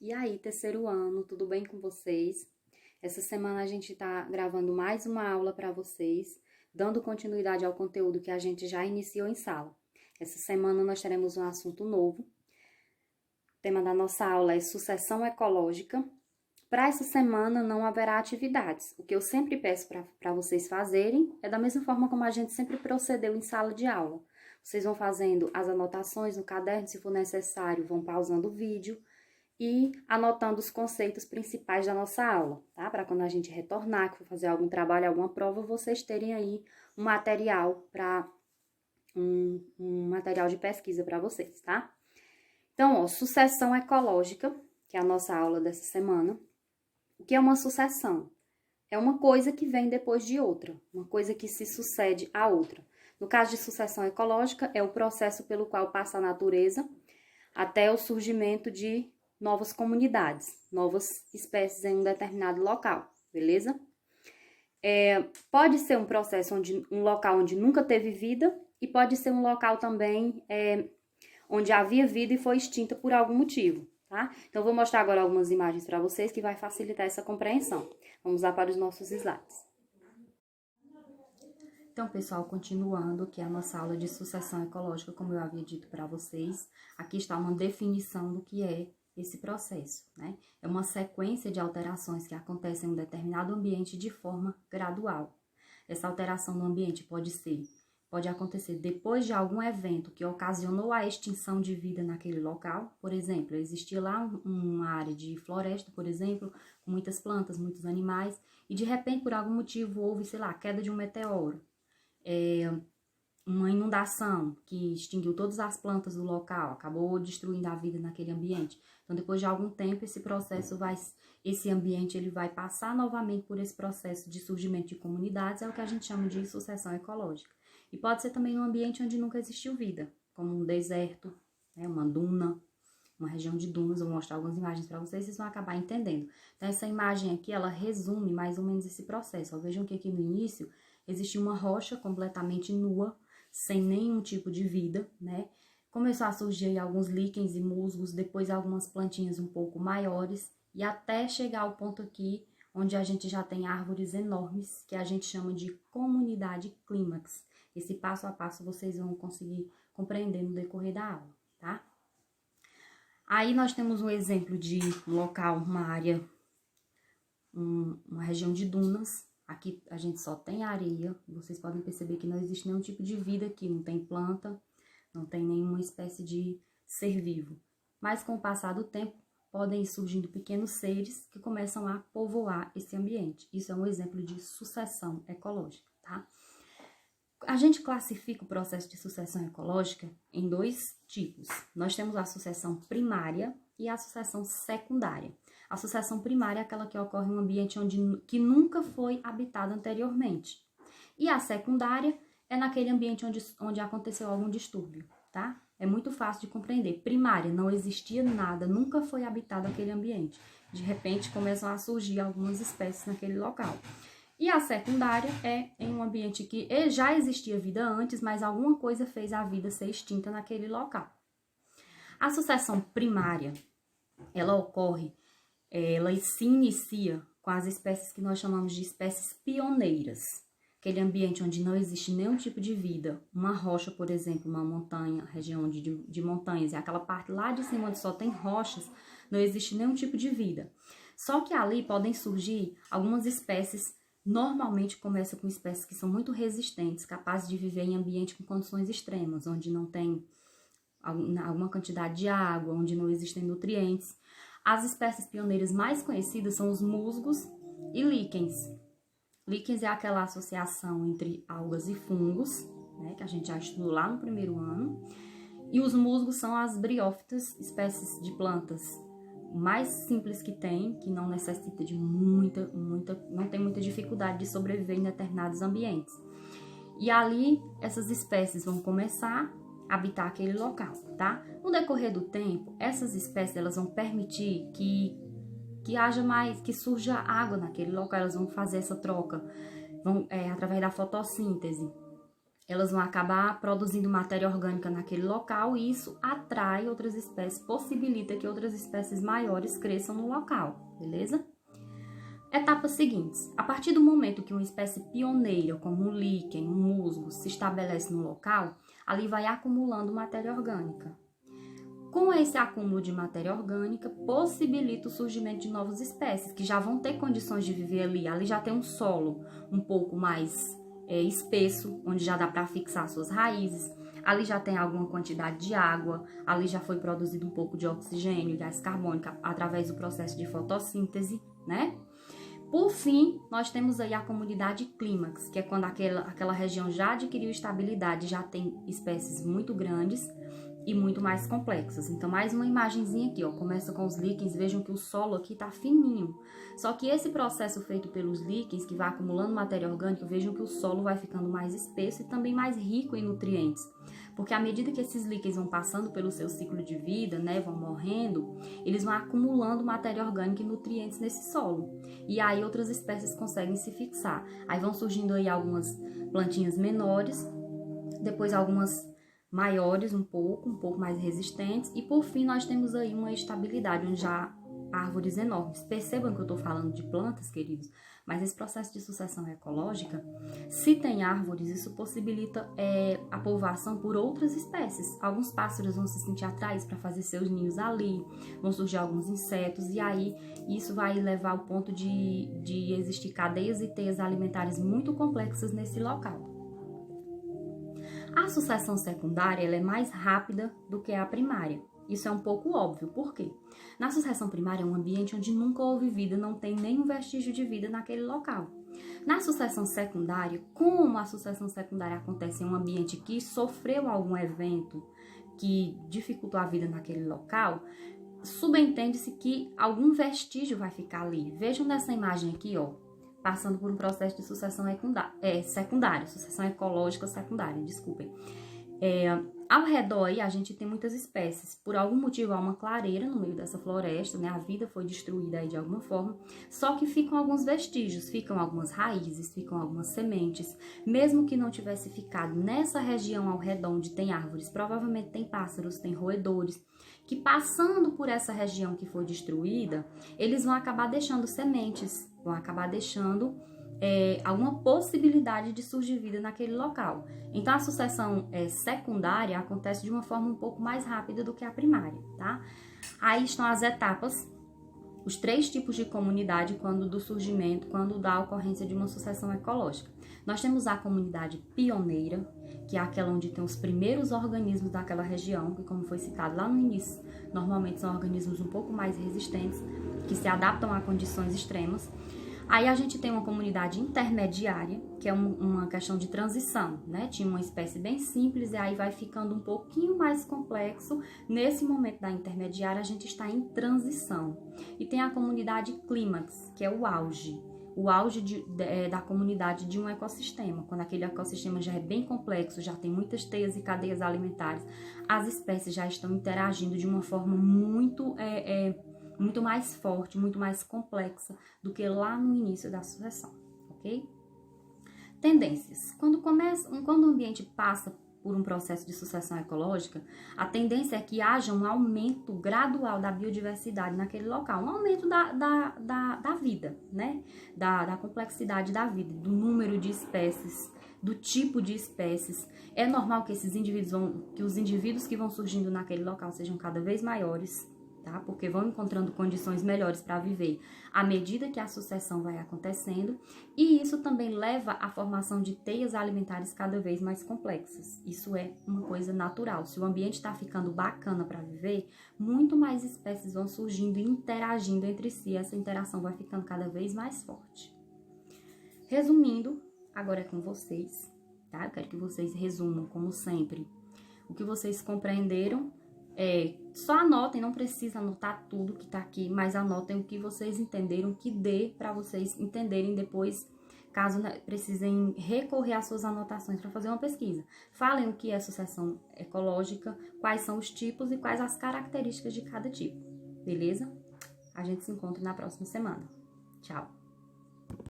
E aí, terceiro ano, tudo bem com vocês? Essa semana a gente está gravando mais uma aula para vocês, dando continuidade ao conteúdo que a gente já iniciou em sala. Essa semana nós teremos um assunto novo. O tema da nossa aula é sucessão ecológica. Para essa semana não haverá atividades. O que eu sempre peço para vocês fazerem é da mesma forma como a gente sempre procedeu em sala de aula. Vocês vão fazendo as anotações no caderno, se for necessário, vão pausando o vídeo e anotando os conceitos principais da nossa aula, tá? Para quando a gente retornar, que for fazer algum trabalho, alguma prova, vocês terem aí um material para um material de pesquisa para vocês, tá? Então, ó, sucessão ecológica, que é a nossa aula dessa semana. O que é uma sucessão? É uma coisa que vem depois de outra, uma coisa que se sucede à outra. No caso de sucessão ecológica, é o processo pelo qual passa a natureza até o surgimento de novas comunidades, novas espécies em um determinado local, beleza? Pode ser um processo um local onde nunca teve vida e pode ser um local também onde havia vida e foi extinta por algum motivo, tá? Então, eu vou mostrar agora algumas imagens para vocês que vai facilitar essa compreensão. Vamos lá para os nossos slides. Então, pessoal, continuando aqui a nossa aula de sucessão ecológica, como eu havia dito para vocês, aqui está uma definição do que é esse processo, né? É uma sequência de alterações que acontecem em um determinado ambiente de forma gradual. Essa alteração no ambiente pode acontecer depois de algum evento que ocasionou a extinção de vida naquele local. Por exemplo, existia lá uma área de floresta, por exemplo, com muitas plantas, muitos animais, e de repente, por algum motivo, houve, sei lá, a queda de um meteoro. Uma inundação que extinguiu todas as plantas do local, acabou destruindo a vida naquele ambiente. Então, depois de algum tempo, esse ambiente ele vai passar novamente por esse processo de surgimento de comunidades, é o que a gente chama de sucessão ecológica. E pode ser também num ambiente onde nunca existiu vida, como um deserto, né, uma duna, uma região de dunas. Eu vou mostrar algumas imagens para vocês vão acabar entendendo. Então, essa imagem aqui, ela resume mais ou menos esse processo. Ó, vejam que aqui no início existia uma rocha completamente nua, sem nenhum tipo de vida, né? Começou a surgir alguns líquens e musgos, depois algumas plantinhas um pouco maiores, e até chegar ao ponto aqui, onde a gente já tem árvores enormes, que a gente chama de comunidade clímax. Esse passo a passo vocês vão conseguir compreender no decorrer da aula, tá? Aí nós temos um exemplo de um local, uma área, uma região de dunas. Aqui a gente só tem areia, vocês podem perceber que não existe nenhum tipo de vida aqui, não tem planta, não tem nenhuma espécie de ser vivo. Mas com o passar do tempo, podem ir surgindo pequenos seres que começam a povoar esse ambiente. Isso é um exemplo de sucessão ecológica, tá? A gente classifica o processo de sucessão ecológica em dois tipos. Nós temos a sucessão primária e a sucessão secundária. A sucessão primária é aquela que ocorre em um ambiente que nunca foi habitado anteriormente. E a secundária é naquele ambiente onde aconteceu algum distúrbio, tá? É muito fácil de compreender. Primária, não existia nada, nunca foi habitado aquele ambiente. De repente, começam a surgir algumas espécies naquele local. E a secundária é em um ambiente que já existia vida antes, mas alguma coisa fez a vida ser extinta naquele local. A sucessão primária, ela se inicia com as espécies que nós chamamos de espécies pioneiras. Aquele ambiente onde não existe nenhum tipo de vida, uma rocha, por exemplo, uma montanha, região de montanhas, e aquela parte lá de cima onde só tem rochas, não existe nenhum tipo de vida. Só que ali podem surgir algumas espécies. Normalmente começa com espécies que são muito resistentes, capazes de viver em ambiente com condições extremas, onde não tem alguma quantidade de água, onde não existem nutrientes. As espécies pioneiras mais conhecidas são os musgos e líquens. Líquens é aquela associação entre algas e fungos, né, que a gente já estudou lá no primeiro ano. E os musgos são as briófitas, espécies de plantas mais simples que tem, que não necessita de não tem muita dificuldade de sobreviver em determinados ambientes. E ali, essas espécies vão começar a habitar aquele local, tá? No decorrer do tempo, essas espécies, elas vão permitir que haja mais, que surja água naquele local, elas vão fazer essa troca, através da fotossíntese. elas vão acabar produzindo matéria orgânica naquele local e isso atrai outras espécies, possibilita que outras espécies maiores cresçam no local, beleza? Etapas seguintes. A partir do momento que uma espécie pioneira, como um líquen, um musgo, se estabelece no local, ali vai acumulando matéria orgânica. Com esse acúmulo de matéria orgânica, possibilita o surgimento de novas espécies, que já vão ter condições de viver ali. Ali já tem um solo um pouco mais espesso, onde já dá para fixar suas raízes. Ali já tem alguma quantidade de água, ali já foi produzido um pouco de oxigênio, gás carbônico, através do processo de fotossíntese, né? Por fim, nós temos aí a comunidade clímax, que é quando aquela região já adquiriu estabilidade, já tem espécies muito grandes e muito mais complexas. Então, mais uma imagenzinha aqui, ó, começa com os líquens, vejam que o solo aqui tá fininho. Só que esse processo feito pelos líquens, que vai acumulando matéria orgânica, vejam que o solo vai ficando mais espesso e também mais rico em nutrientes. Porque à medida que esses líquens vão passando pelo seu ciclo de vida, né, vão morrendo, eles vão acumulando matéria orgânica e nutrientes nesse solo. E aí outras espécies conseguem se fixar. Aí vão surgindo aí algumas plantinhas menores, depois algumas maiores um pouco mais resistentes, e por fim nós temos aí uma estabilidade, onde já há árvores enormes. Percebam que eu estou falando de plantas, queridos, mas esse processo de sucessão ecológica, se tem árvores, isso possibilita a povoação por outras espécies. Alguns pássaros vão se sentir atraídos para fazer seus ninhos ali, vão surgir alguns insetos, e aí isso vai levar ao ponto de existir cadeias e teias alimentares muito complexas nesse local. A sucessão secundária ela é mais rápida do que a primária. Isso é um pouco óbvio. Por quê? Na sucessão primária é um ambiente onde nunca houve vida, não tem nenhum vestígio de vida naquele local. Na sucessão secundária, como a sucessão secundária acontece em um ambiente que sofreu algum evento que dificultou a vida naquele local, subentende-se que algum vestígio vai ficar ali. Vejam nessa imagem aqui, ó, passando por um processo de sucessão secundária, sucessão ecológica secundária, desculpem. Ao redor aí a gente tem muitas espécies. Por algum motivo há uma clareira no meio dessa floresta, né? A vida foi destruída aí de alguma forma, só que ficam alguns vestígios, ficam algumas raízes, ficam algumas sementes. Mesmo que não tivesse ficado nessa região ao redor onde tem árvores, provavelmente tem pássaros, tem roedores, que passando por essa região que foi destruída, eles vão acabar deixando sementes, vão acabar deixando alguma possibilidade de surgir vida naquele local. Então, a sucessão secundária acontece de uma forma um pouco mais rápida do que a primária, tá? Aí estão as etapas, os 3 tipos de comunidade quando da ocorrência de uma sucessão ecológica. Nós temos a comunidade pioneira, que é aquela onde tem os primeiros organismos daquela região, que como foi citado lá no início, normalmente são organismos um pouco mais resistentes, que se adaptam a condições extremas. Aí a gente tem uma comunidade intermediária, que é uma questão de transição, né? Tinha uma espécie bem simples e aí vai ficando um pouquinho mais complexo. Nesse momento da intermediária, a gente está em transição. E tem a comunidade clímax, que é o auge da comunidade de um ecossistema. Quando aquele ecossistema já é bem complexo, já tem muitas teias e cadeias alimentares, as espécies já estão interagindo de uma forma muito mais forte, muito mais complexa do que lá no início da sucessão, ok? Tendências. Quando o ambiente passa por um processo de sucessão ecológica, a tendência é que haja um aumento gradual da biodiversidade naquele local, um aumento da vida, né? Da complexidade da vida, do número de espécies, do tipo de espécies. É normal que os indivíduos que vão surgindo naquele local sejam cada vez maiores, tá? Porque vão encontrando condições melhores para viver à medida que a sucessão vai acontecendo, e isso também leva à formação de teias alimentares cada vez mais complexas. Isso é uma coisa natural. Se o ambiente está ficando bacana para viver, muito mais espécies vão surgindo e interagindo entre si. Essa interação vai ficando cada vez mais forte. Resumindo, agora é com vocês, tá? Eu quero que vocês resumam, como sempre, o que vocês compreenderam. Só anotem, não precisa anotar tudo que tá aqui, mas anotem o que vocês entenderam, que dê para vocês entenderem depois, caso precisem recorrer às suas anotações para fazer uma pesquisa. Falem o que é sucessão ecológica, quais são os tipos e quais as características de cada tipo, beleza? A gente se encontra na próxima semana. Tchau!